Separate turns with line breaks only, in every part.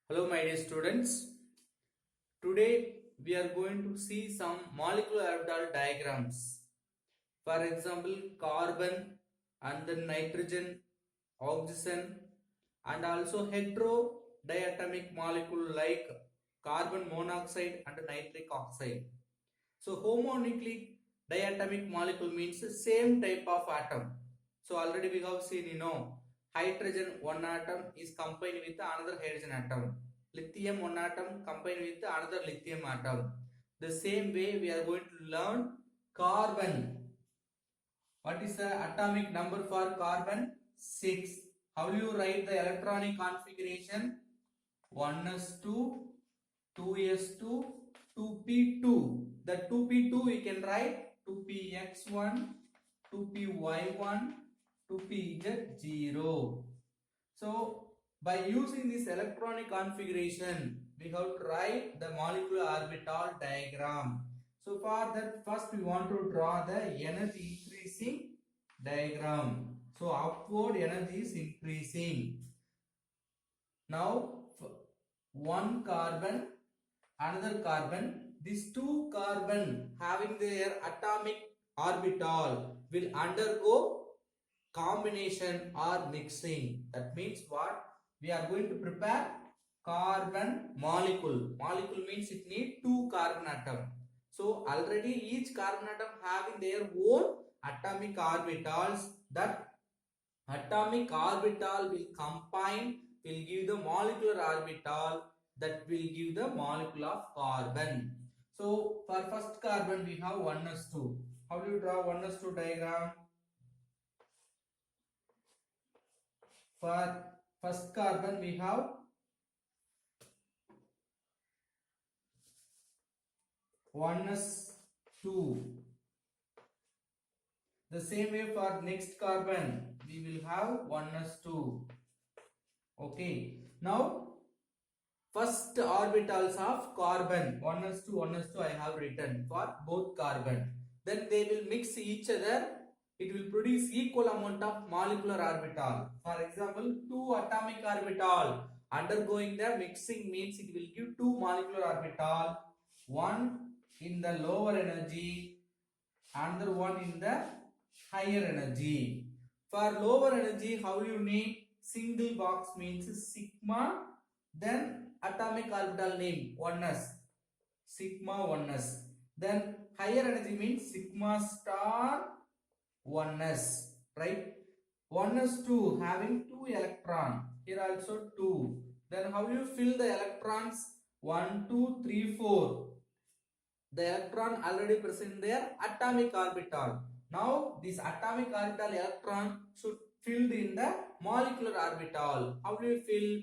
Hello my dear students. Today we are going to see some molecular orbital diagrams. For example, carbon and then nitrogen, oxygen and also heterodiatomic molecule like carbon monoxide and nitric oxide. So homonucleic diatomic molecule means the same type of atom. So already we have seen, hydrogen one atom is combined with another hydrogen atom. Lithium one atom combined with another lithium atom. The same way we are going to learn carbon. What is the atomic number for carbon? 6. How do you write the electronic configuration? 1s2, 2s2, 2p2. The 2p2 we can write 2px1, 2py1, 2pz0. So by using this electronic configuration, we have to write the molecular orbital diagram. So for that, first we want to draw the energy increasing diagram. So upward energy is increasing. Now one carbon, another carbon, these two carbon having their atomic orbital will undergo combination or mixing. That means what? We are going to prepare carbon molecule. Molecule means it needs two carbon atom. So already each carbon atom having their own atomic orbitals. That atomic orbital will combine, will give the molecular orbital, that will give the molecule of carbon. So for first carbon we have 1s2. How do you draw 1s2 diagram? For first carbon we have 1s2. The same way for next carbon we will have 1s2. Okay. Now first orbitals of carbon 1s2, 1s2 I have written for both carbon. Then they will mix each other. It will produce equal amount of molecular orbital. For example, two atomic orbital undergoing the mixing means it will give two molecular orbital. One in the lower energy, another one in the higher energy. For lower energy, how you name? Single box means sigma, then atomic orbital name 1s, sigma 1s. Then higher energy means sigma star 1s, right? 1s2 having 2 electron, here also 2. Then how you fill the electrons? 1 2 3 4. The electron already present in their atomic orbital. Now this atomic orbital electron should filled in the molecular orbital. How do you fill?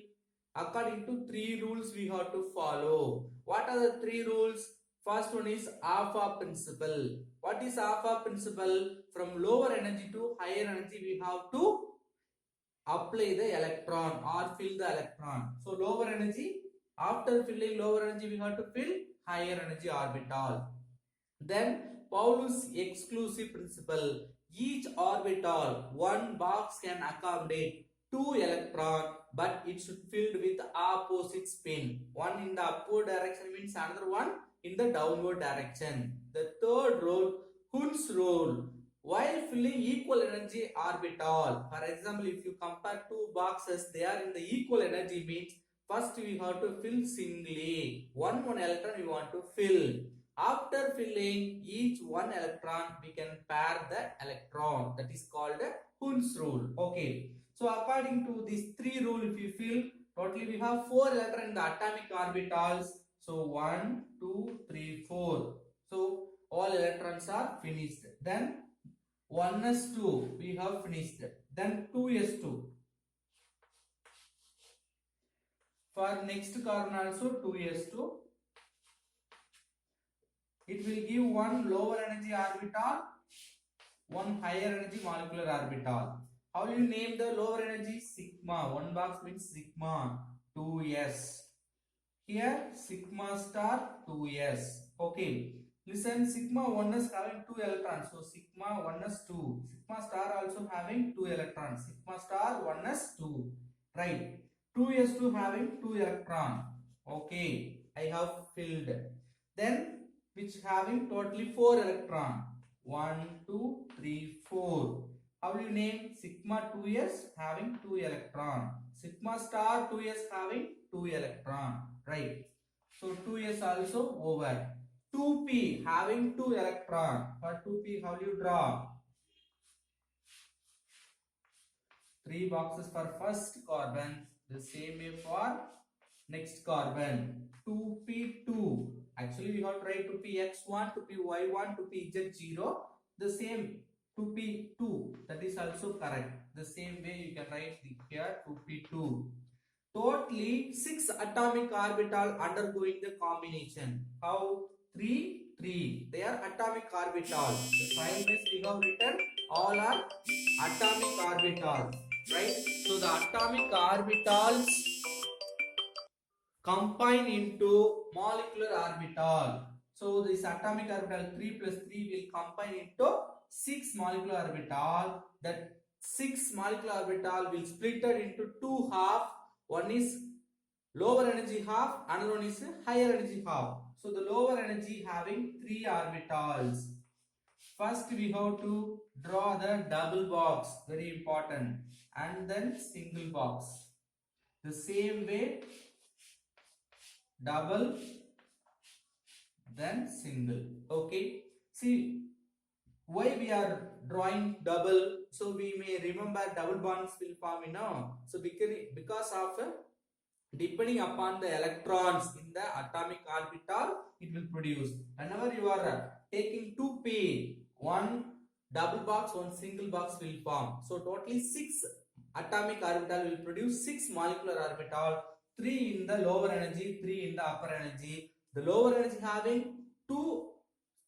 According to three rules we have to follow. What are the three rules? First one is alpha principle. What is alpha principle? From lower energy to higher energy we have to apply the electron or fill the electron. So lower energy, after filling lower energy we have to fill higher energy orbital. Then Paulus exclusive principle. Each orbital, one box can accommodate two electrons, but it should filled with opposite spin. One in the upward direction means another one in the downward direction. The third rule, Hund's rule. While filling equal energy orbital, for example, if you compare two boxes, they are in the equal energy means first we have to fill singly. One electron we want to fill. After filling each one electron, we can pair the electron. That is called Hund's rule. Okay. So according to these three rules, if you fill, totally we have 4 electrons in the atomic orbitals. So 1, 2, 3, 4. So all electrons are finished. Then 1s2 we have finished. Then 2s2. For next carbon also 2s2. It will give one lower energy orbital, one higher energy molecular orbital. How you name the lower energy? Sigma. One box means sigma 2s. Here sigma star 2s. Okay. Listen, sigma 1s having 2 electrons. So sigma 1s 2. Sigma star also having 2 electrons. Sigma star 1s 2. Right. 2s2 having 2 electron. Okay, I have filled. Then which having totally 4 electron. 1, 2, 3, 4. How will you name? Sigma 2s having 2 electron. Sigma star 2s having 2 electron. Right. So 2s also over. 2p having 2 electron. For 2p, how will you draw? 3 boxes for first carbon. The same way for next carbon. 2p2. Actually, we have tried 2px1, 2py1, 2pz0. The same 2p2. That is also correct. The same way you can write here 2p2. Totally 6 atomic orbital undergoing the combination. How? 3, 3. They are atomic orbital. The sign is we have written all are atomic orbitals. Right? So the atomic orbitals combine into molecular orbital. So this atomic orbital 3 plus 3 will combine into 6 molecular orbital. That 6 molecular orbital will split into 2 half. One is lower energy half, another one is higher energy half. So the lower energy having 3 orbitals. First we have to draw the double box, very important, and then single box. The same way double then single. Okay, see why we are drawing double, so we may remember double bonds will form, so because of depending upon the electrons in the atomic orbital, it will produce. Whenever you are taking 2p, one double box, one single box will form. So totally 6 atomic orbital will produce 6 molecular orbital, 3 in the lower energy, 3 in the upper energy. The lower energy having 2,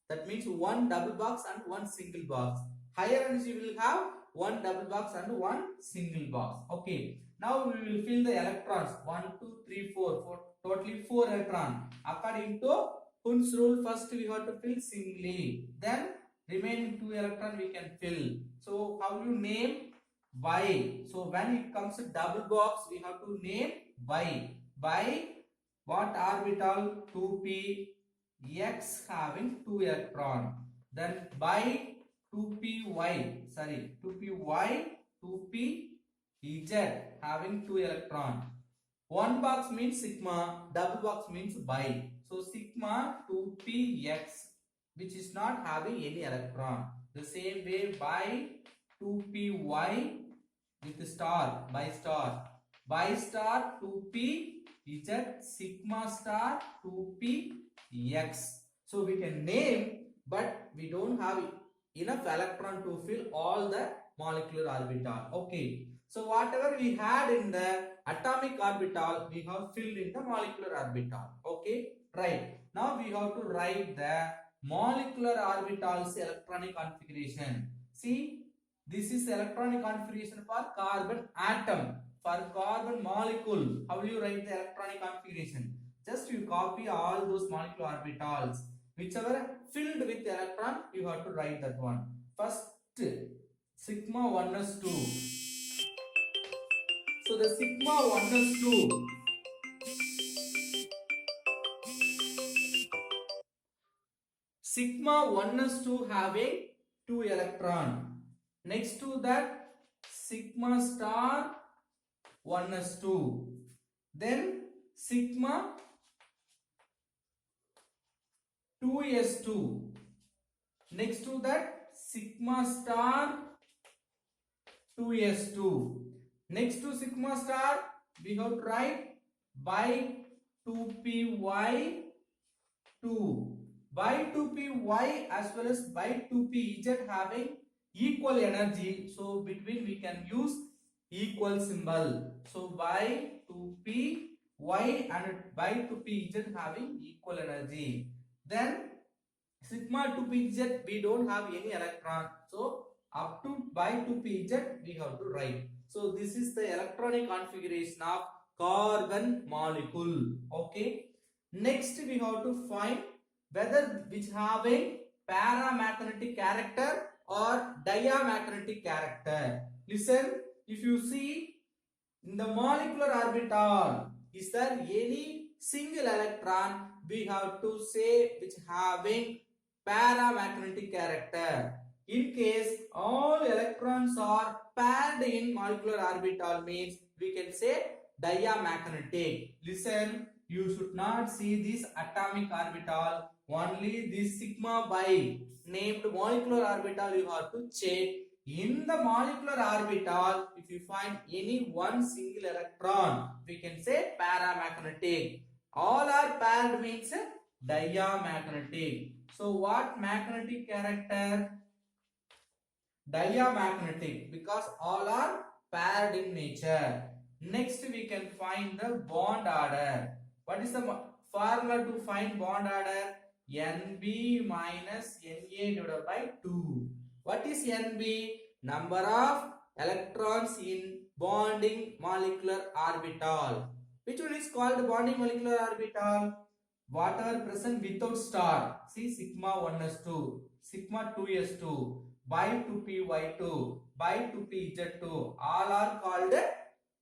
that means 1 double box and 1 single box. Higher energy will have 1 double box and 1 single box. Okay. Now we will fill the electrons. 1, 2, 3, 4. Totally 4 electrons. According to Hund's rule, first we have to fill singly. Then remaining 2 electrons we can fill. So how do you name? Y. So when it comes to double box, we have to name Y. By what orbital? 2p x having 2 electron. Then by 2py, 2p z having 2 electron. One box means sigma, double box means bi. So sigma 2px, which is not having any electron. The same way by 2py with star, by star 2p z sigma star 2px. So we can name, but we don't have enough electron to fill all the molecular orbital. Okay. So whatever we had in the atomic orbital, we have filled in the molecular orbital. Okay. Right. Now we have to write the molecular orbital's electronic configuration. See, this is electronic configuration for carbon atom. For carbon molecule, how will you write the electronic configuration? Just you copy all those molecular orbitals. Whichever filled with electron, you have to write that one. First, sigma 1s2. So the sigma 1s2. Sigma 1s2 having 2 electron. Next to that, sigma star 1s2. Then sigma 2s2. Next to that, sigma star 2s2. Next to sigma star, we have to write by 2py2. By 2py as well as by 2pz having equal energy. So between we can use equal symbol. So by 2py and by 2pz having equal energy. Then sigma 2pz we don't have any electron. So up to by 2pz we have to write. So this is the electronic configuration of carbon molecule. Okay. Next we have to find whether which have a paramagnetic character or diamagnetic character. Listen, if you see In the molecular orbital, is there any single electron? We have to say which having paramagnetic character. In case all electrons are paired in molecular orbital means we can say diamagnetic. Listen, you should not see this atomic orbital, only this sigma by named molecular orbital you have to check. In the molecular orbital, if you find any one single electron, we can say paramagnetic. All are paired means diamagnetic. So what magnetic character? Diamagnetic, because all are paired in nature. Next we can find the bond order. What is the formula to find bond order? Nb minus Na divided by 2. What is Nb? Number of electrons in bonding molecular orbital. Which one is called bonding molecular orbital? Whatever present without star. See sigma 1s2, sigma 2s2, by 2p2, by 2pz2, all are called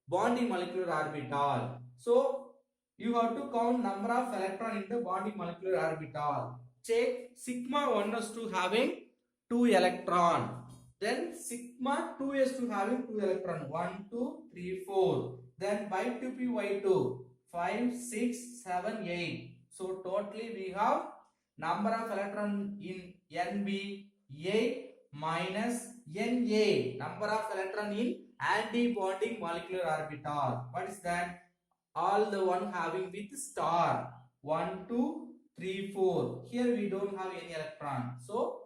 bonding molecular orbital. So you have to count number of electron in the bonding molecular orbital. Check sigma 1s2 having 2 electron. Then sigma 2s2 having 2 electron. 1, 2, 3, 4. Then by 2py2, 5, 6, 7, 8. So totally we have number of electron in Nb 8 minus Na, number of electron in anti-bonding molecular orbital. What is that? All the one having with star. 1, 2, 3, 4. Here we don't have any electron. So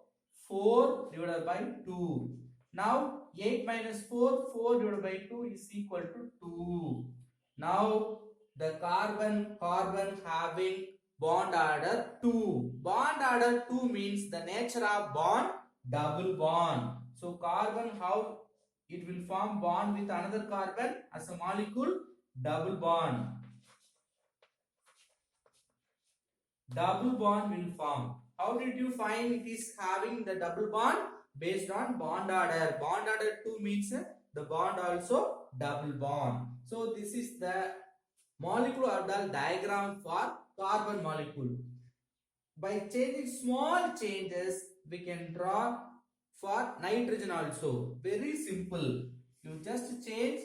4 divided by 2. Now 8 minus 4, 4 divided by 2 is equal to 2. Now the carbon having bond order 2. Bond order 2 means the nature of bond double bond. So carbon, how it will form bond with another carbon as a molecule? Double bond. Double bond will form. How did you find it is having the double bond? Based on bond order. Bond order 2 means the bond also double bond. So this is the molecular orbital diagram for carbon molecule. By changing small changes, we can draw for nitrogen also. Very simple. You just change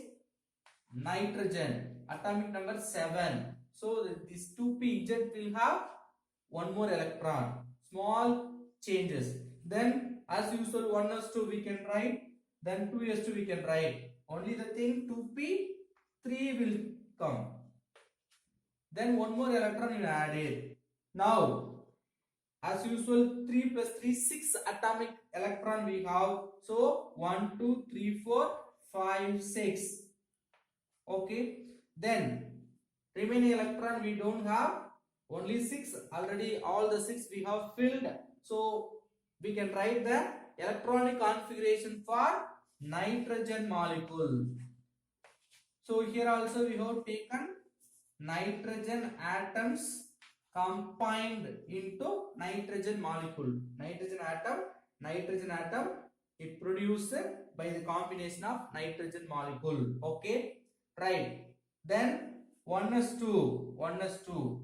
nitrogen, atomic number 7. So this 2pz will have one more electron. Small changes. Then as usual 1s2 we can write. Then 2s2 we can write. Only the thing 2p3 will come. Then one more electron you added. Now as usual 3 plus 3 6 atomic electron we have. So 1 2 3 4 5 6. Okay. Then remaining electron we don't have. Only 6. Already all the 6 we have filled. So we can write the electronic configuration for nitrogen molecule. So here also we have taken nitrogen atoms combined into nitrogen molecule. Nitrogen atom, it produced by the combination of nitrogen molecule. Okay, right. Then 1s2,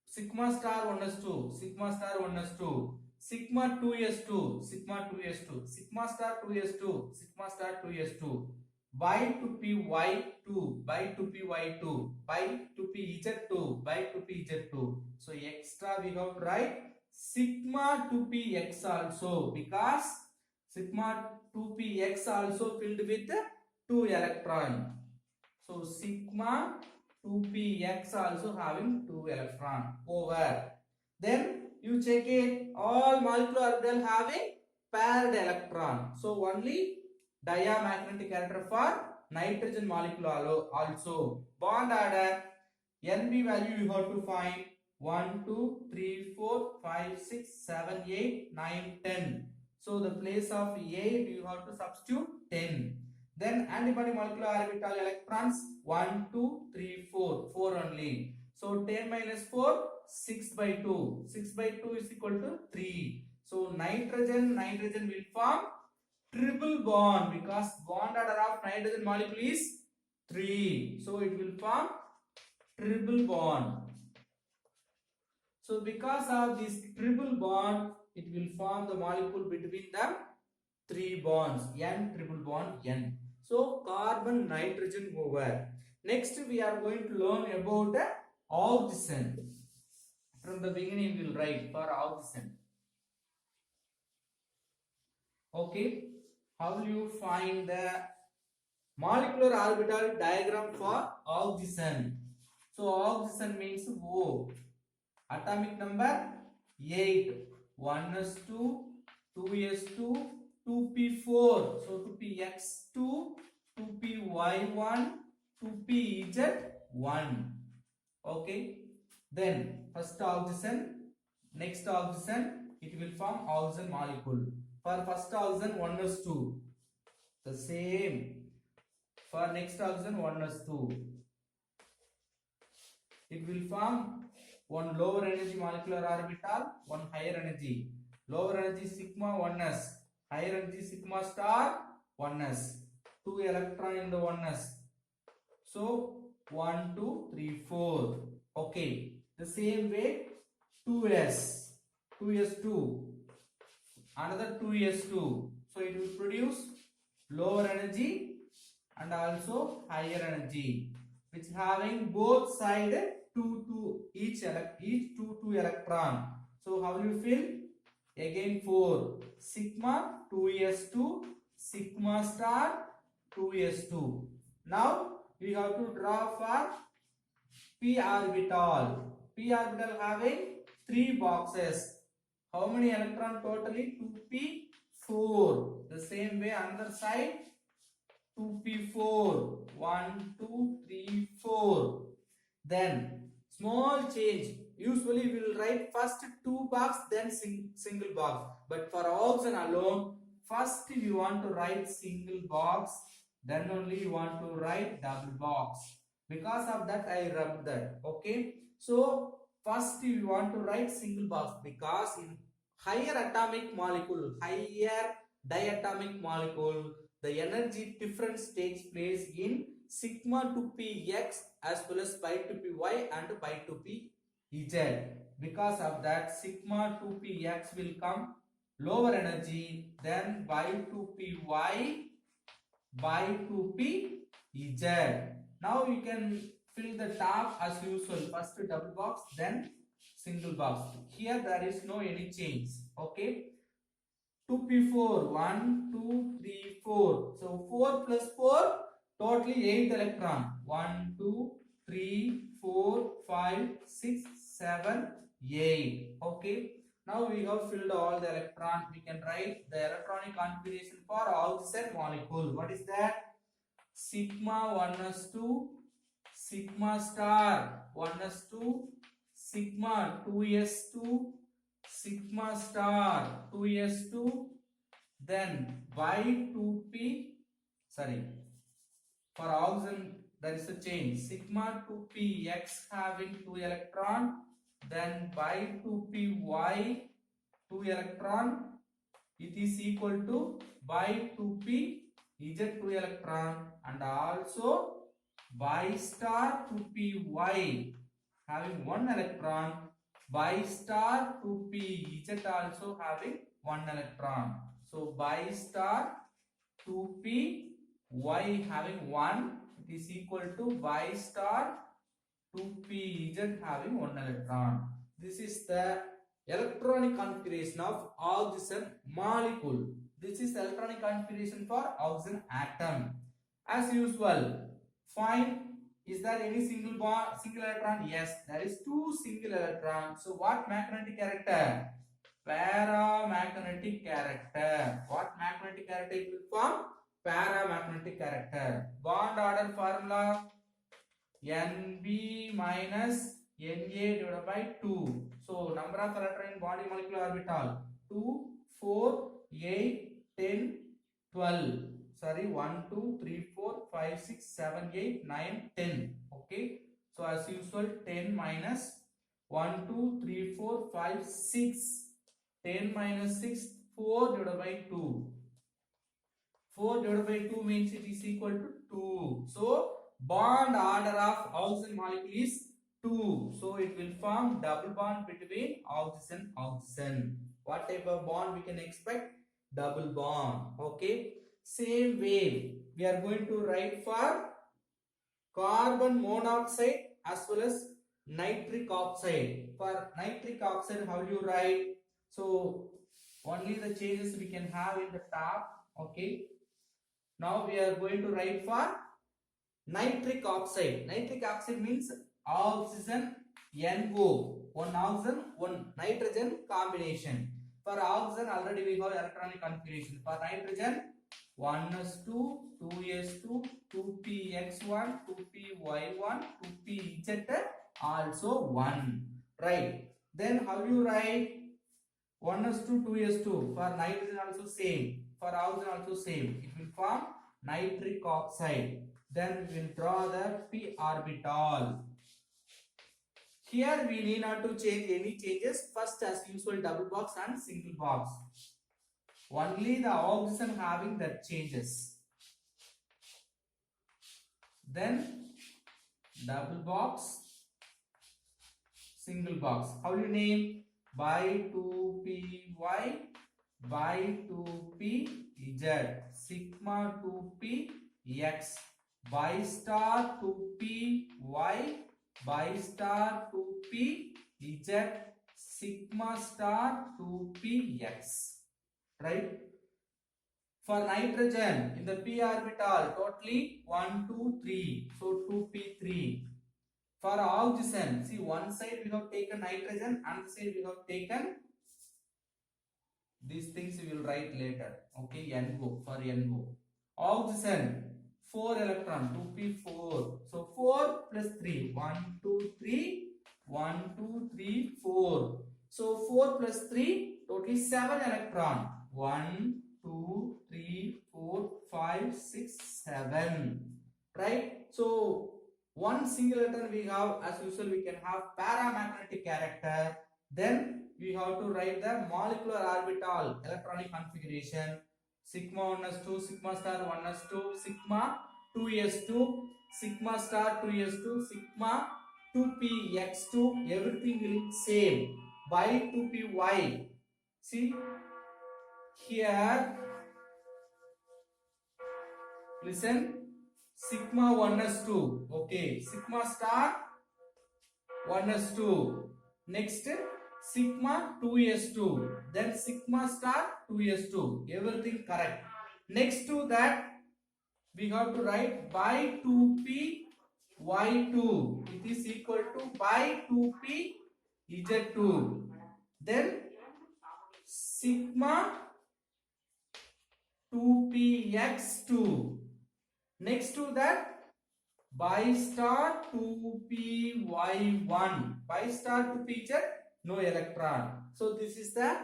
sigma star 1s2, sigma star 1s2, sigma 2s2, sigma 2s2, sigma star 2s2, sigma star 2s2, by 2py2, by 2py2, by 2pz2, by 2pz2. So extra we have to write sigma 2px also, because sigma 2px also filled with 2 electron. So sigma 2px also having 2 electron over. Then you check it, all molecular orbital having paired electron. So only diamagnetic character for nitrogen molecule also. Bond order, Nb value you have to find 1 2 3 4 5 6 7 8 9 10. So the place of 8 you have to substitute 10. Then antibody molecular orbital electrons 1 2 3 4, 4 only. So 10 minus 4, 6 by 2. 6 by 2 is equal to 3. So nitrogen will form triple bond, because bond order of nitrogen molecule is 3. So it will form triple bond. So because of this triple bond, it will form the molecule between the 3 bonds, N triple bond N. So carbon nitrogen over. Next we are going to learn about oxygen. From the beginning we will write for oxygen. Okay, how will you find the molecular orbital diagram for oxygen? So oxygen means O. Atomic number 8. 1s2, 2s2, 2p4. So 2px2, 2py1, 2pz1. Okay. Then first oxygen, next oxygen, it will form oxygen molecule. For first oxygen 1s2. The same. For next oxygen 1s2. It will form one lower energy molecular orbital, one higher energy. Lower energy sigma 1s, higher energy sigma star 1s. 2 electron in the 1s. So 1, 2, 3, 4. Okay. The same way 2s, 2s2, another 2s2. So it will produce lower energy and also higher energy, which having both side 2 each 2 electron. So how will you fill? Again 4 sigma 2s2 sigma star 2s2. Now we have to draw for p orbital. P orbital having 3 boxes. How many electron totally? 2p4. The same way another side 2p4. 1, 2, 3, 4. Then small change. Usually we will write first 2 box, then single box. But for oxygen alone, first you want to write single box, then only you want to write double box. Because of that, I rubbed that. Okay. So first you want to write single box because in higher atomic molecule, higher diatomic molecule, the energy difference takes place in sigma to px as well as pi to py and pi to pz. Because of that, sigma to px will come lower energy, then pi to py, pi to pz. Now you can fill the top as usual. First double box, then single box. Here there is no any change. Okay. 2p4, 1, 2, 3, 4. So 4 plus 4, totally 8 electron. 1, 2, 3, 4, 5, 6, 7, 8. Okay. Now we have filled all the electron. We can write the electronic configuration for oxygen molecule. What is that? Sigma 1s2, sigma star 1s2, sigma 2s2, sigma star 2s2, then y2p, sorry, for oxygen there is a change, sigma 2px having 2 electron, then y2py 2 electron, it is equal to y2p z 2 electron, and also y star 2py having 1 electron, y star 2pz also having 1 electron. So y star 2p y having 1, it is equal to y star 2pz having 1 electron. This is the electronic configuration of oxygen molecule. This is electronic configuration for oxygen atom. As usual, find, is there any single bond, single electron? Yes, there is 2 single electrons. So what magnetic character? Paramagnetic character. What magnetic character it will form? Paramagnetic character. Bond order formula Nb minus Na divided by 2. So number of electron in body molecular orbital 2, 4, 8, 10, 12. Sorry, 1, 2, 3, 4, 5, 6, 7, 8, 9, 10. Okay. So as usual, 10 minus 1, 2, 3, 4, 5, 6. 10 minus 6, 4 divided by 2. 4 divided by 2 means it is equal to 2. So bond order of oxygen molecule is 2. So it will form double bond between oxygen oxygen. What type of bond we can expect? Double bond. Okay. Same way we are going to write for carbon monoxide as well as nitric oxide. For nitric oxide, how do you write? So only the changes we can have in the top. Okay. Now we are going to write for nitric oxide. Nitric oxide means oxygen NO. One oxygen, one nitrogen combination. For oxygen, already we have electronic configuration. For nitrogen, 1s2, 2s2, 2px1, 2py1, 2pz also 1. Right. Then how do you write? 1s2, 2s2. For nitrogen also same. For oxygen also same. It will form nitric oxide. Then we will draw the p orbital. Here we need not to change any changes. First, as usual, double box and single box. Only the oxygen having that changes. Then double box, single box. How do you name? By 2py by 2pz sigma 2px by star 2py by star 2pz sigma star 2px. Right? For nitrogen in the p orbital totally 1 2 3, so 2p3. For oxygen, see, one side we have taken nitrogen, and side we have taken these things we will write later. Okay, NO for NO. Oxygen 4 electron 2p4, so 4 plus 3 1 2 3 1 2 3 4, so 4 plus 3 totally 7 electron 1 2 3 4 5 6 7. Right? So one single electron we have, as usual, we can have paramagnetic character. Then we have to write the molecular orbital electronic configuration. Sigma 1s2, sigma star 1s2, sigma 2s2, sigma star 2s2, sigma 2px2, everything will same. By 2py. See here, listen, sigma 1s2, okay, sigma star 1s2, next sigma 2s2, then sigma star 2s2, everything correct. Next to that we have to write by 2py2, it is equal to by 2pz2, then sigma 2px2. Next to that, by star 2py1, by star 2pz, no electron. So this is the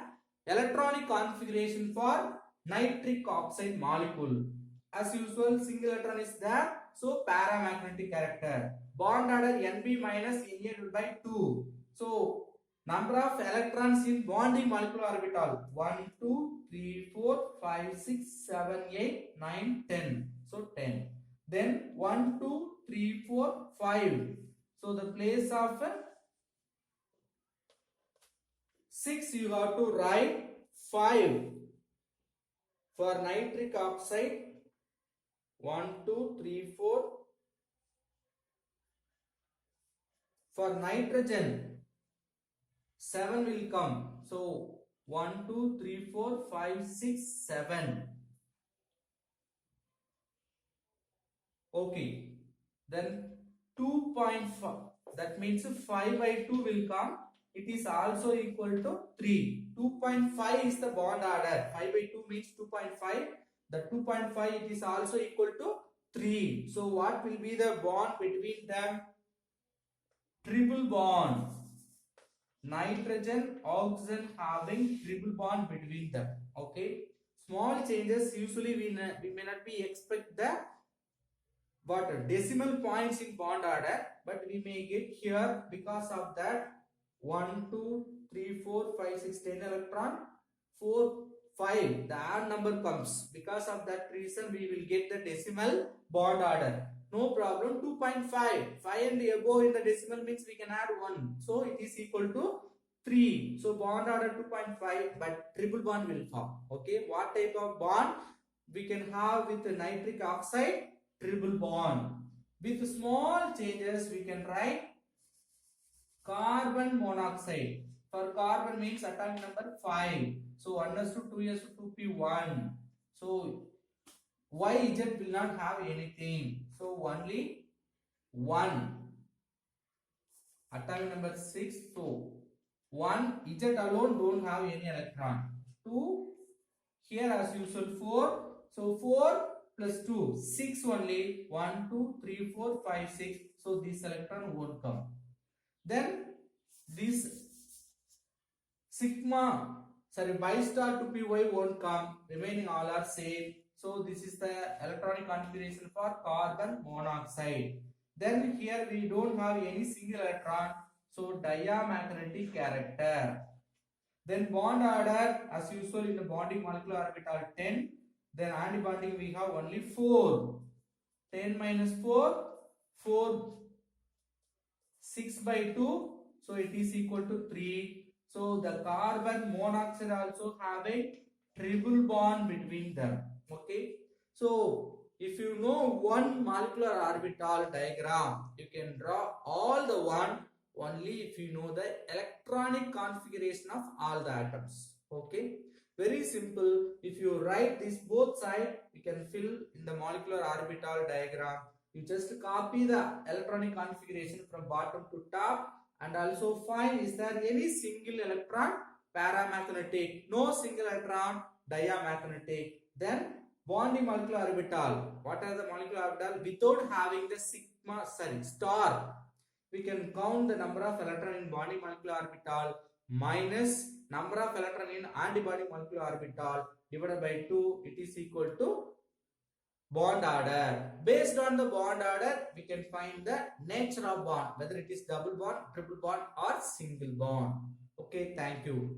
electronic configuration for nitric oxide molecule. As usual, single electron is there, so paramagnetic character. Bond order Nb minus Na divided by 2. So number of electrons in bonding molecular orbital 1 2 3 4 5 6 7 8 9 10, so 10. Then 1 2 3 4 5, so the place of 6 you have to write 5. For nitric oxide 1 2 3 4. For nitrogen 7 will come, so 1 2 3 4 5 6 7. Okay, then 2.5, that means 5 by 2 will come, it is also equal to 3. 2.5 is the bond order, 5 by 2 means 2.5, the 2.5 it is also equal to 3. So what will be the bond between them? Triple bond. Nitrogen, oxygen having triple bond between them. Okay, small changes, usually we may not be expect the decimal points in bond order, but we may get here because of that 1 2 3 4 5 6 10 electron, 4 5, the odd number comes. Because of that reason, we will get the decimal bond order. No problem. 2.5. 5 and above in the decimal means we can add 1. So it is equal to 3. So bond order 2.5, but triple bond will form. Okay. What type of bond we can have with the nitric oxide? Triple bond. With small changes, we can write carbon monoxide. For carbon means atomic number 5. So 1s2, 2s2, 2p1. So YZ will not have anything. So only 1. Atomic number 6. So 1 Z alone don't have any electron. 2 here as usual 4. So 4 plus 2 6 only. 1 2 3 4 5 6. So this electron won't come. Then this sigma, sorry, pi star to py won't come. Remaining all are same. So this is the electronic configuration for carbon monoxide. Then here we don't have any single electron. So diamagnetic character. Then bond order as usual in the bonding molecular orbital 10. Then antibonding we have only 4. 10 minus 4, 4, 6 by 2. So it is equal to 3. So the carbon monoxide also have a triple bond between them. Okay. So if you know one molecular orbital diagram, you can draw all the one only if you know the electronic configuration of all the atoms. Okay. Very simple. If you write this both sides, you can fill in the molecular orbital diagram. You just copy the electronic configuration from bottom to top and also find is there any single electron paramagnetic, no single electron diamagnetic. Then bonding molecular orbital. What are the molecular orbital? Without having the sigma, sorry, star, we can count the number of electron in bonding molecular orbital minus number of electron in antibody molecular orbital divided by 2. It is equal to bond order. Based on the bond order, we can find the nature of bond, whether it is double bond, triple bond or single bond. Okay, thank you.